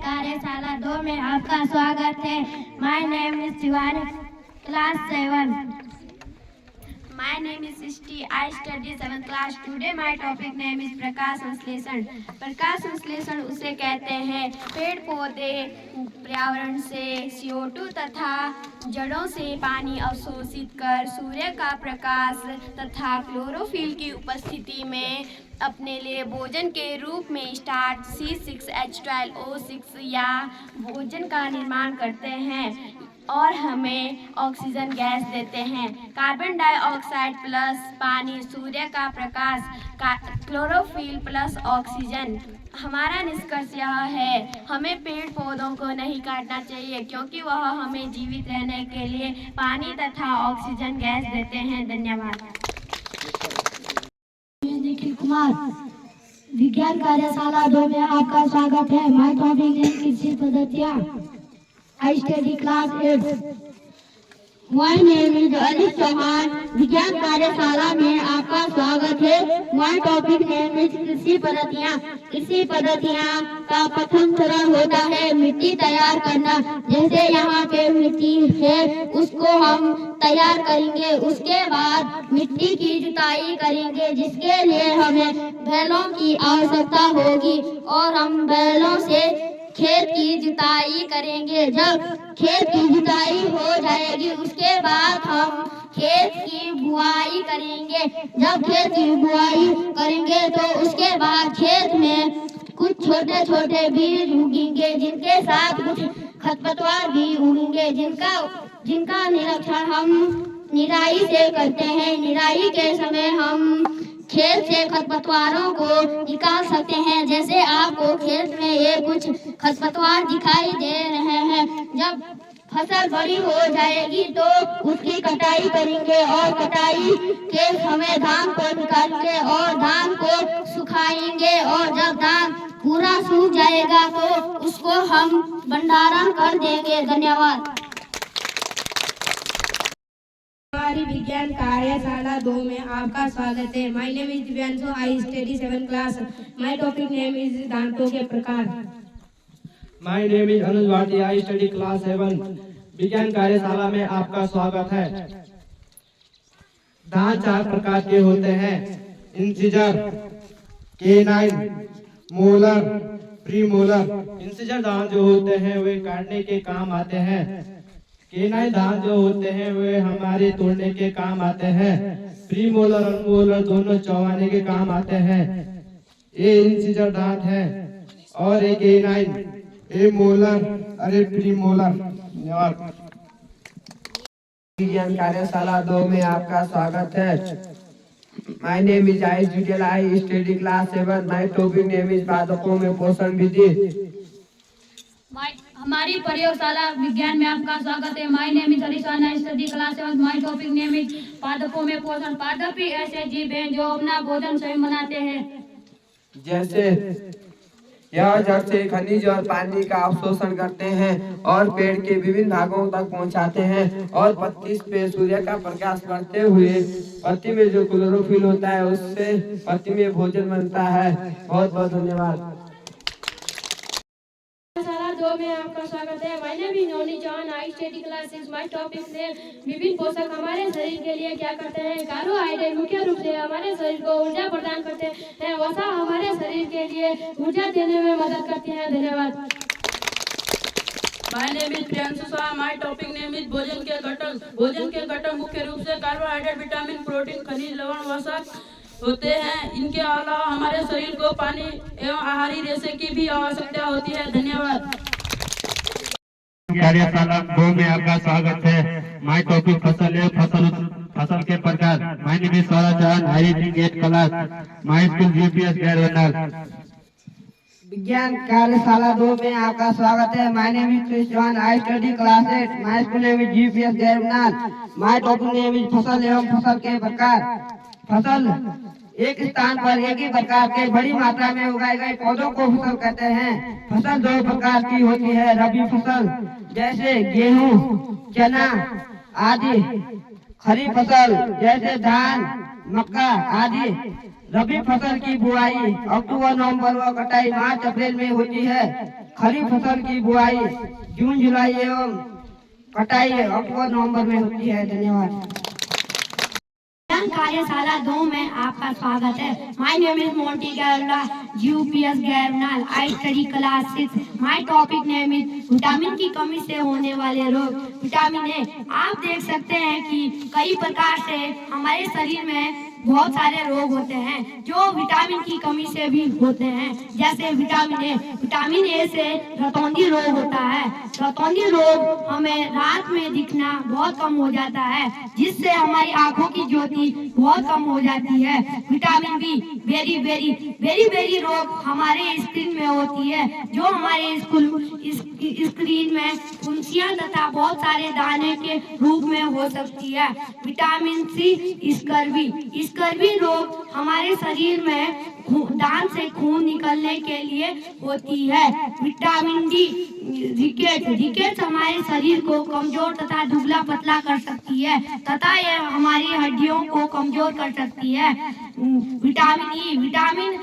कार्यशाला 2 में आपका स्वागत है। My name is Shivani, class 7। My name is Srishti. I study 7th class. Today my topic name is प्रकाश संश्लेषण। प्रकाश संश्लेषण उसे कहते हैं पेड़ पौधे पर्यावरण से CO2 तथा जड़ों से पानी अवशोषित कर सूर्य का प्रकाश तथा क्लोरोफिल की उपस्थिति में अपने लिए भोजन के रूप में स्टार्च C6H12O6 या भोजन का निर्माण करते हैं और हमें ऑक्सीजन गैस देते हैं। कार्बन डाइऑक्साइड प्लस पानी, सूर्य का प्रकाश, क्लोरोफिल प्लस ऑक्सीजन। हमारा निष्कर्ष यह है, हमें पेड़ पौधों को नहीं काटना चाहिए क्योंकि वह हमें जीवित रहने के लिए पानी तथा ऑक्सीजन गैस देते हैं। धन्यवाद। निखिल कुमार, विज्ञान कार्यशाला 2 में आपका स्वागत है। माय टॉपिक है कृषि पद्धतियाँ। I study class 8. My name is अनिश चौहान। विज्ञान कार्यशाला में आपका स्वागत है। My topic name is कृषि पद्धतियाँ। कृषि पद्धतियाँ का प्रथम चरण होता है मिट्टी तैयार करना। जैसे यहाँ पे मिट्टी है उसको हम तैयार करेंगे। उसके बाद मिट्टी की जुताई करेंगे जिसके लिए हमें बैलों की आवश्यकता होगी और हम बैलों से खेत की जुताई करेंगे। जब खेत की जुताई हो जाएगी उसके बाद हम खेत की बुआई करेंगे। जब खेत की बुआई करेंगे तो उसके बाद खेत में कुछ छोटे छोटे बीज उगेंगे जिनके साथ कुछ खरपतवार भी उगेंगे जिनका निरीक्षण हम निराई से करते हैं। निराई के समय हम खेत से खरपतवारों को निकाल सकते हैं। जैसे आपको खेत में ये कुछ खरपतवार दिखाई दे रहे हैं। जब फसल बड़ी हो जाएगी तो उसकी कटाई करेंगे और कटाई के समय धान को निकालेंगे और धान को सुखाएंगे और जब धान पूरा सूख जाएगा तो उसको हम भंडारण कर देंगे। धन्यवाद। हमारी विज्ञान कार्यशाला 2 में आपका स्वागत है। My name is Divyanshu. I study 7th class. My topic name is दांतों के प्रकार। My name is Anuj Bharti. I study class 7। विज्ञान कार्यशाला में आपका स्वागत है। दांत 4 प्रकार के होते हैं, incisor, canine, molar, premolar. Incisor दांत जो होते हैं वे काटने के काम आते हैं। केनाइन दांत जो होते हैं वे हमारे तोड़ने के काम आते हैं। प्रीमोलर और मोलर दोनों चबाने के काम आते हैं। ये इंसिजर दांत है और एक केनाइन, ये मोलर अरे प्रीमोलर। धन्यवाद। विज्ञान कार्यशाला 2 में आपका स्वागत है। My name is Ayush Jutel. I study class 7। My topic name is पादपों में पोषण विधि। हमारी प्रयोगशाला विज्ञान में आपका स्वागत है। My name is Harishan. I study class 7। My topic name is पादपों में पोषण। पादप ही ऐसे जीव हैं जो अपना भोजन स्वयं बनाते हैं। जैसे यह जड़ से खनिज और पानी का अवशोषण करते हैं और पेड़ के विभिन्न भागों तक पहुंचाते हैं और पत्ती पे सूर्य का प्रकाश पड़ते हुए पत्ती में जो क्लोरोफिल होता है उससे पत्ती में भोजन बनता है। बहुत बहुत धन्यवाद। 2 में आपका स्वागत है। My name is noni John. I study class 6। My topic ने विभिन्न पोषक हमारे शरीर के लिए क्या करते हैं। कार्बोहाइड्रेट मुख्य रूप से हमारे शरीर को ऊर्जा प्रदान करते हैं। वसा हमारे शरीर के लिए ऊर्जा देने में मदद करती है। धन्यवाद। My name is Priyanshu Shah. My topic name is भोजन के घटक। भोजन के घटक मुख्य रूप से कार्बोहाइड्रेट, विटामिन, प्रोटीन, खनिज, लवण, वसा होते हैं। इनके अलावा हमारे शरीर को पानी एवं आहारी रेशे की भी आवश्यकता होती है। धन्यवाद। कार्यशाला 2 में आपका स्वागत है। माय टॉपिक फसल है, फसल के प्रकार। My name is Swaraj Chauhan. I reading 8th class. My school GPS Gairwanar. विज्ञान कार्यशाला 2 में आपका स्वागत है। My name is Krishna Chauhan. I study class 8। My school name is GPS Gairwanar. My topic name is फसल एवं फसल के प्रकार। फसल एक स्थान पर एक ही प्रकार के बड़ी मात्रा में उगाए गए पौधों को फसल कहते हैं। फसल 2 प्रकार की होती है, रबी फसल जैसे गेहूं, चना आदि, खरीफ फसल जैसे धान, मक्का आदि। रबी फसल की बुआई अक्टूबर नवंबर व कटाई मार्च अप्रैल में होती है। खरीफ फसल की बुआई जून जुलाई एवं कटाई अक्टूबर नवंबर में होती है। धन्यवाद। कार्यशाला 2 में आपका स्वागत है। My name is Monty Gairla, UPS Gairnal. I study class 6। My topic name is vitamin की कमी से होने वाले रोग। Vitamin A. आप देख सकते हैं कि कई प्रकार से हमारे शरीर में बहुत सारे रोग होते हैं जो विटामिन की कमी से भी होते हैं, जैसे विटामिन ए। विटामिन ए से रतौंधी रोग होता है। रतौंधी रोग हमें रात में दिखना बहुत कम हो जाता है, जिससे हमारी आंखों की ज्योति बहुत कम हो जाती है। Vitamin B, berry berry berry berry रोग हमारे स्किन में होती है, जो हमारे स्क्रीन में फुंसियां तथा बहुत सारे दाने के रूप में हो सकती है। Vitamin C, scurvy. स्कर्वी रोग हमारे शरीर में दांत से खून निकलने के लिए होती है। Vitamin D, rickets. रिकेट्स हमारे शरीर को कमजोर तथा दुबला पतला कर सकती है तथा यह हमारी हड्डियों को कमजोर कर सकती है। विटामिन ई, विटामिन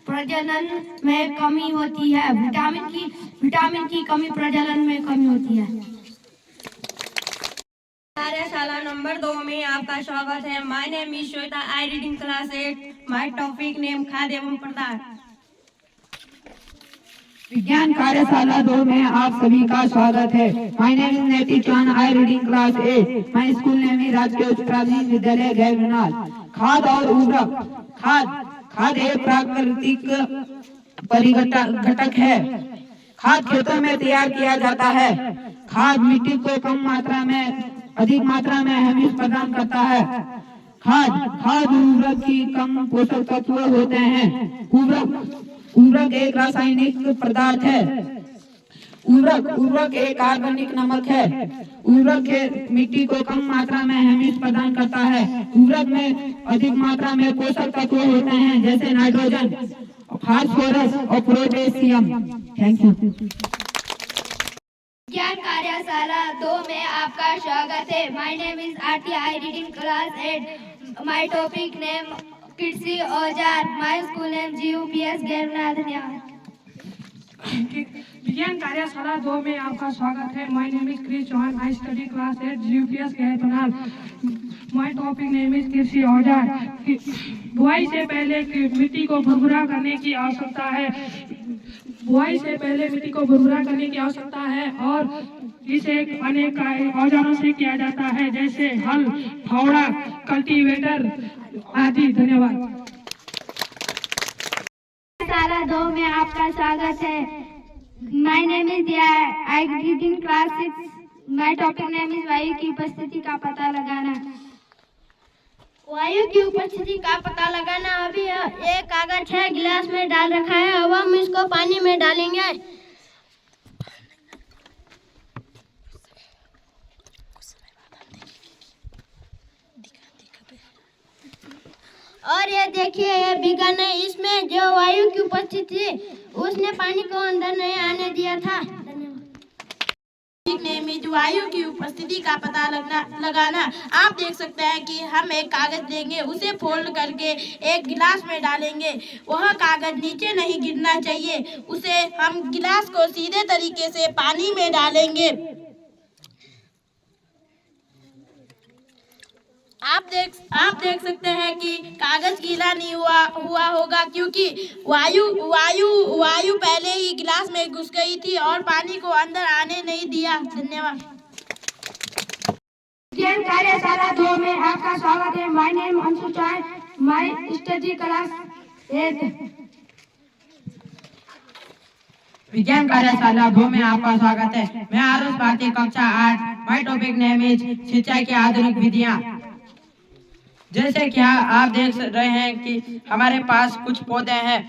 प्रजनन में कमी होती है। विटामिन की कमी प्रजनन में कमी होती है। कार्यशाला नंबर 2 में आपका स्वागत है। My name is Shweta, I reading class 8। My topic name खाद्य एवं पदार्थ। विज्ञान कार्यशाला 2 में आप सभी का स्वागत है। My name is Neti Chauhan, I reading class 8। My school name is राजकीय उच्च प्राथमिक विद्यालय गैरनाल। खाद और उर्वरक। खाद एक प्राकृतिक परिघटक है। खाद खेतों में तैयार किया जाता है। खाद मिट्टी को अधिक मात्रा में हमीज प्रदान करता है। खाद उर्वरक की कम पोषक तत्व होते हैं। उर्वरक एक रासायनिक पदार्थ है। उर्वरक एक कार्बनिक नमक है। उर्वरक मिट्टी को कम मात्रा में हमीज प्रदान करता है। उर्वरक में अधिक मात्रा में पोषक तत्व होते हैं, जैसे नाइट्रोजन, फास्फोरस और पोटेशियम। Thank you. विज्ञान कार्यशाला 2 में आपका स्वागत है। My name is Aarti, I reading class 8। My topic name कृषि औजार। My school name GUPS Gairnal. धन्यवाद। विज्ञान कार्यशाला 2 में आपका स्वागत है। My name is Krish Chauhan, I study class 8 GUPS Gairnal. My topic name is कृषि औजार। बुआई से पहले मिट्टी को भुरभुरा करने की आवश्यकता है। बुआई से पहले मिट्टी को भुरभुरा करने की आवश्यकता है और इसे अनेक औजारों से किया जाता है, जैसे हल, फावड़ा, कल्टीवेटर आदि। धन्यवाद। कार्यशाला 2 में आपका स्वागत है। माय नेम इज दिया, आई reading class 6। My topic name is वायु की उपस्थिति का पता लगाना। वायु की उपस्थिति का पता लगाना। अभी एक कागज है, गिलास में डाल रखा है। अब हम इसको पानी में डालेंगे और ये देखिए, ये भीगा नहीं। इसमें जो वायु की उपस्थिति थी उसने पानी को अंदर नहीं आने दिया था। नेमित वायु की उपस्थिति का पता लगाना। आप देख सकते हैं कि हम एक कागज देंगे, उसे फोल्ड करके एक गिलास में डालेंगे। वह कागज नीचे नहीं गिरना चाहिए। उसे हम गिलास को सीधे तरीके से पानी में डालेंगे। आप देख सकते हैं कि कागज गीला नहीं हुआ होगा, क्योंकि वायु पहले ही गिलास में घुस गई थी और पानी को अंदर आने नहीं दिया। धन्यवाद। विज्ञान कार्यशाला 2 में आपका स्वागत है। My name Anshu Chauhan, my study class 8। विज्ञान कार्यशाला 2 में आपका स्वागत है। मैं आरुष भारती, कक्षा 8। माय टॉपिक नेम इज सिंचाई की आधुनिक विधियां। जैसे कि आप देख रहे हैं कि हमारे पास कुछ पौधे हैं।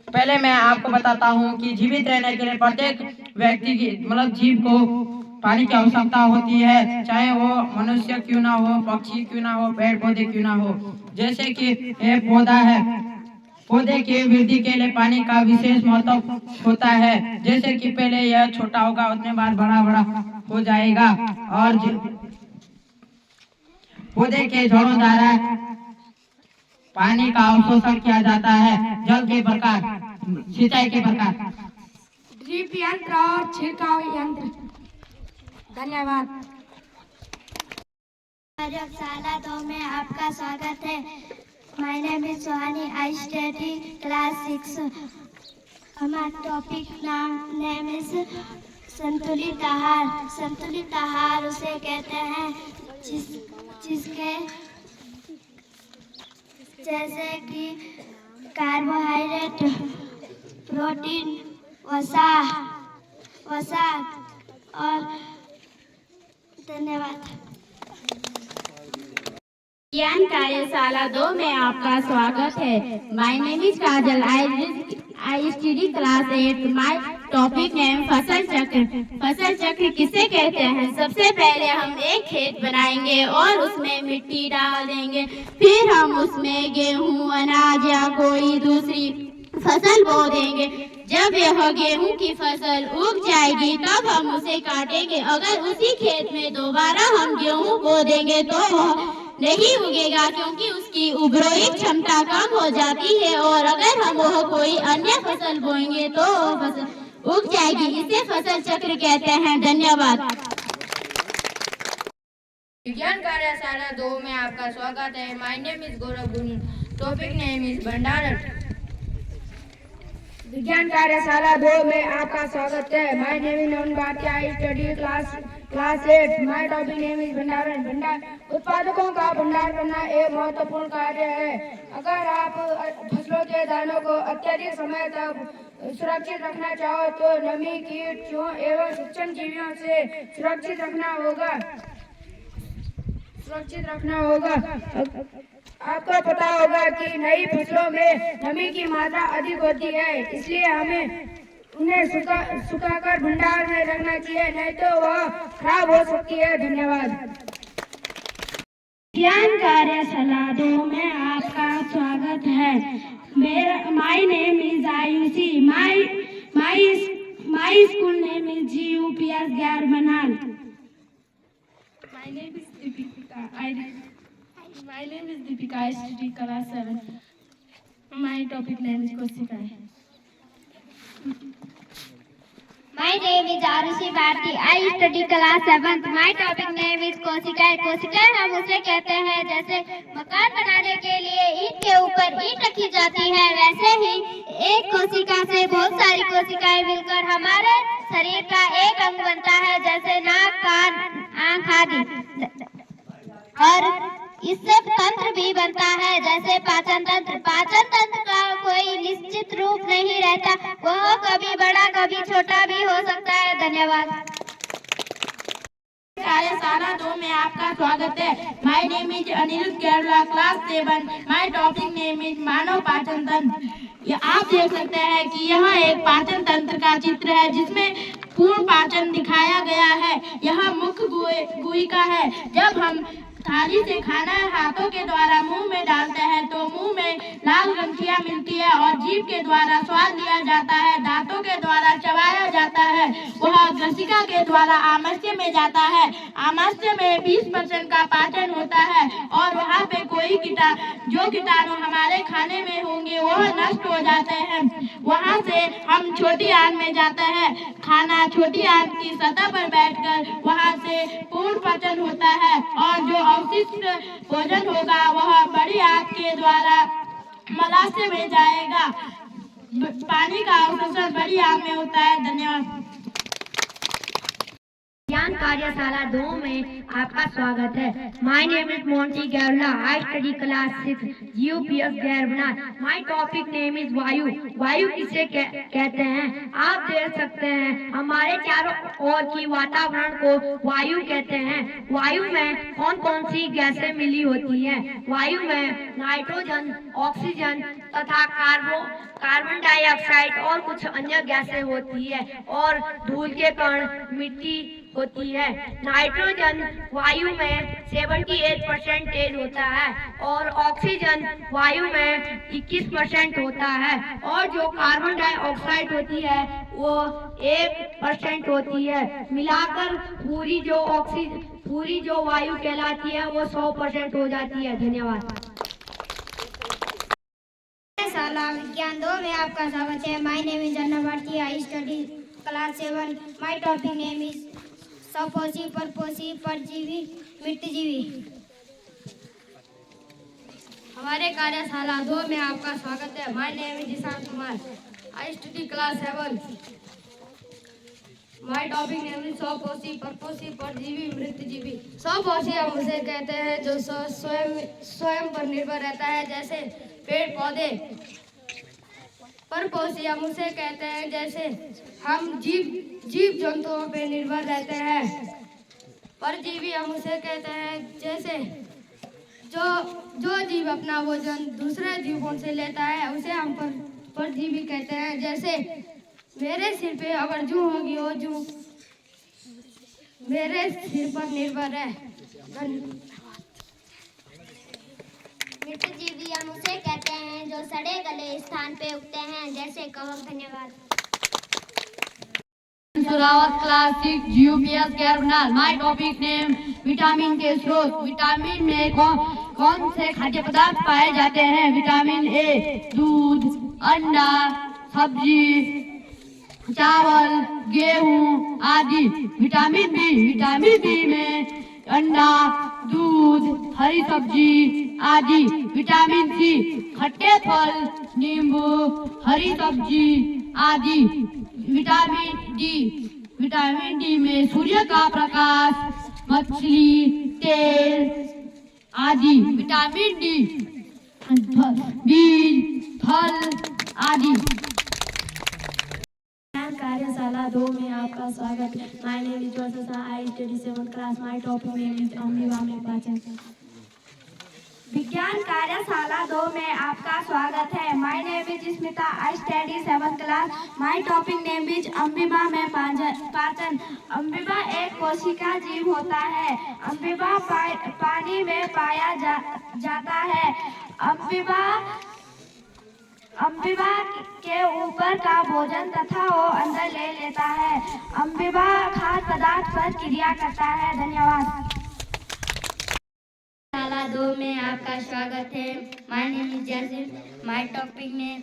पहले मैं आपको बताता हूं कि जीवित रहने के लिए प्रत्येक व्यक्ति की जीव को पानी की आवश्यकता होती है, चाहे वो मनुष्य क्यों ना हो, पक्षी क्यों ना हो, पेड़ पौधे क्यों ना हो। जैसे कि ये पौधा है, पौधे की वृद्धि के लिए पानी का विशेष महत्व होता है। जैसे कि पहले यह छोटा होगा, उतने बार बड़ा हो जाएगा और पौधे के जड़ों द्वारा पानी का अवशोषण किया जाता है। जल के प्रकार, सिंचाई के प्रकार। ड्रिप यंत्र और छिड़काव यंत्र। धन्यवाद। प्रयोगशाला 2 में आपका स्वागत है। My name is Suhani, I study class 6। हमारा टॉपिक नेम इज संतुलित आहार। संतुलित आहार उसे कहते हैं जिसके जैसे कि कार्बोहाइड्रेट, प्रोटीन, वसा और धन्यवाद। ज्ञान कार्यशाला 2 में आपका स्वागत है। My name is Kajal, I study class 8। My topic name फसल चक्र। फसल चक्र किसे कहते हैं? सबसे पहले हम एक खेत बनाएंगे और उसमें मिट्टी डाल देंगे, फिर हम उसमें गेहूं, अनाज या कोई दूसरी फसल बो देंगे। जब यह गेहूं की फसल उग जाएगी तब हम उसे काटेंगे। अगर उसी खेत में दोबारा हम गेहूं बो देंगे तो वह नहीं उगेगा, क्योंकि उसकी उगरोई क्षमता कम हो जाती है। और अगर हम वह कोई अन्य फसल बोएंगे तो वह फसल उग जाएगी। इसे फसल चक्र कहते हैं। धन्यवाद। विज्ञान कार्यशाला 2 में आपका स्वागत है। माय नेम इज गौरव गुनी, टॉपिक नेम इज भंडारण। विज्ञान कार्यशाला 2 में आपका स्वागत है। My name is Navan Bharti, I study class 8। My topic name is भंडारण। उत्पादकों का भंडार करना एक महत्वपूर्ण कार्य है। अगर आप फसलों के दानों को अत्यधिक समय तक सुरक्षित रखना चाहो तो नमी, कीट, चूहों एवं सूक्ष्म जीवियों से सुरक्षित रखना होगा। आपको पता होगा कि नई फसलों में नमी की मात्रा अधिक होती है, इसलिए हमें उन्हें सुखाकर भंडार में रखना चाहिए, नहीं तो वह खराब हो सकती है। धन्यवाद। ज्ञान कार्यशाला 2 में आपका स्वागत है। My name is Ayushi, my school name is GUPS गैरबनाल। My name is Deepika. I study class 7. My topic name is Kosika. My name is Arushi Bharti. I study class 7th. My topic name is कोशिकाएं। कोशिकाएं हम उसे कहते हैं जैसे मकान बनाने के लिए ईंट के ऊपर ईंट रखी जाती है, वैसे ही एक कोशिका से बहुत सारी कोशिकाएं मिलकर हमारे शरीर का एक अंग बनता है, जैसे नाक, कान, आँख आदि। और इससे तंत्र भी बनता है, जैसे पाचन तंत्र। पाचन तंत्र का कोई निश्चित रूप नहीं रहता, वह कभी बड़ा कभी छोटा भी हो सकता है। धन्यवाद। कार्यशाला 2 में आपका स्वागत है। My name is Aniruddh Kerala, class 7। My topic name is मानव पाचन तंत्र। आप देख सकते हैं कि यह एक पाचन तंत्र का चित्र है जिसमें पूर्ण पाचन दिखाया गया है। यह मुख्य गुहिका है। जब हम थाली से खाना हाथों के द्वारा मुंह में डालते हैं तो मुंह में लाल ग्रंथियां मिलती है और जीभ के द्वारा स्वाद लिया जाता है, दांतों के द्वारा चबाया जाता है, वह ग्रसिका के द्वारा आमाशय में जाता है। आमाशय में 20% का पाचन होता है और वहाँ पे कोई जो कीटाणु हमारे खाने में होंगे वह नष्ट हो जाते हैं। वहाँ से हम छोटी आंत में जाते हैं। खाना छोटी आंत की सतह पर बैठकर वहाँ से पूर्ण पाचन होता है और जो अवशिष्ट भोजन होगा वह बड़ी आंत के द्वारा मलाशय में जाएगा। पानी का अवशोषण बड़ी आंत में होता है। धन्यवाद। ज्ञान कार्यशाला 2 में आपका स्वागत है। My name is Monty Gairla, I study class 6, GUPS Gairbanal. My topic name is वायु। वायु किसे कहते हैं? आप देख सकते हैं हमारे चारों ओर की वातावरण को वायु कहते हैं। वायु में कौन कौन सी गैसें मिली होती हैं? वायु में नाइट्रोजन, ऑक्सीजन तथा कार्बन डाइऑक्साइड और कुछ अन्य गैसें होती है और धूल के कण, मिट्टी होती है। नाइट्रोजन वायु में 78% होता है और ऑक्सीजन वायु में 21% होता है और जो कार्बन डाइऑक्साइड होती है वो 1% होती है। मिलाकर पूरी जो वायु कहलाती है वो 100% हो जाती है। धन्यवाद। कार्यशाला विज्ञान 2 में आपका स्वागत है। My name is Anna Bharti, I study class 7। My topic name is सपोषी, परपोषी, परजीवी, मित्रजीवी। हमारे कार्यशाला 2 में आपका स्वागत है। My name is Ishaan Kumar, I study class 7। My topic name is सपोषी, परपोषी, परजीवी, मृतजीवी। सपोषी हम उसे कहते हैं जो स्वयं पर निर्भर रहता है, जैसे पेड़ पौधे। परपोषी हम उसे कहते हैं जैसे हम जीव जंतुओं पर निर्भर रहते हैं। परजीवी हम उसे कहते हैं जैसे जो जीव अपना भोजन दूसरे जीवों से लेता है, उसे हम परजीवी कहते हैं। जैसे मेरे सिर पे अगर जू होगी, वो जू मेरे सिर पर निर्भर है। मित्रजीवी हम उसे कहते हैं जो सड़े गले स्थान पे उगते हैं, जैसे कवक। धन्यवाद। Surawat class 6 GPS Kairbanal. My topic name vitamin के स्रोत। विटामिन में कौन से खाद्य पदार्थ पाए जाते हैं? विटामिन ए दूध, अंडा, सब्जी, चावल, गेहूं आदि। विटामिन बी में अंडा, दूध, हरी सब्जी आदि। विटामिन सी खट्टे फल, नींबू, हरी सब्जी आदि। विटामिन डी में सूर्य का प्रकाश, मछली, तेल आदि। विटामिन डी बीज, फल आदि। कार्यशाला 2 में आपका स्वागत है। My name is Varsha, I study 7th class. My topic name is Ambika में पाचन। विज्ञान कार्यशाला 2 में आपका स्वागत है। My name is Smita, I study 7th class. My topic name is Ambika में पाचन। अम्बिका एक कोशिका जीव होता है। अम्बिका पानी में पाया जाता है। अम्बिका के ऊपर का भोजन तथा वो अंदर ले लेता है। अम्बिका खाद्य पदार्थ पर क्रिया करता है। धन्यवाद। कार्यशाला 2 में आपका स्वागत है। My name is Jasin, my topic ने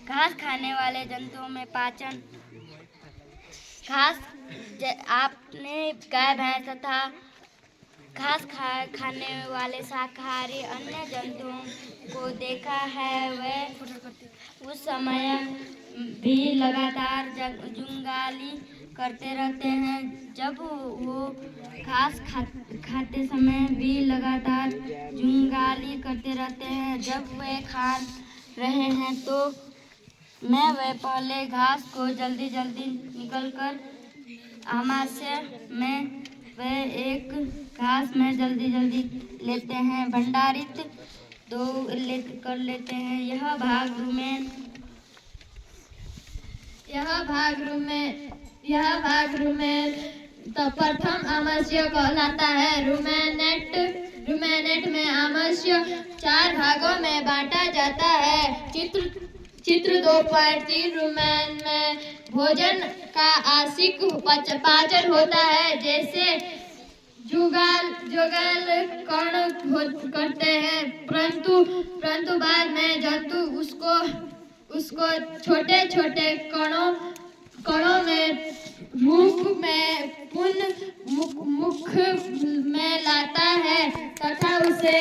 घास खाने वाले जंतुओं में पाचन। घास आपने गाय भैंस तथा घास खाने वाले शाकाहारी अन्य जंतुओं को देखा है। वे उस समय भी लगातार जुंगाली करते रहते हैं। जब वो घास खाते समय भी लगातार जुंगाली करते रहते हैं। जब वे खा रहे हैं तो वे पहले घास को जल्दी निकलकर आमाशय में वे एक घास में जल्दी लेते हैं, भंडारित कर लेते हैं। यह भाग रुमेन तो प्रथम आमाशय कहलाता है। रुमेनेट में आमाशय 4 भागों में बांटा जाता है। चित्र 2.3 रुमेन में भोजन का आंशिक पाचन होता है, जैसे जुगाल कण करते हैं, परंतु बाद में जंतु उसको छोटे कणों में रूप में पुनः मुख में लाता है तथा उसे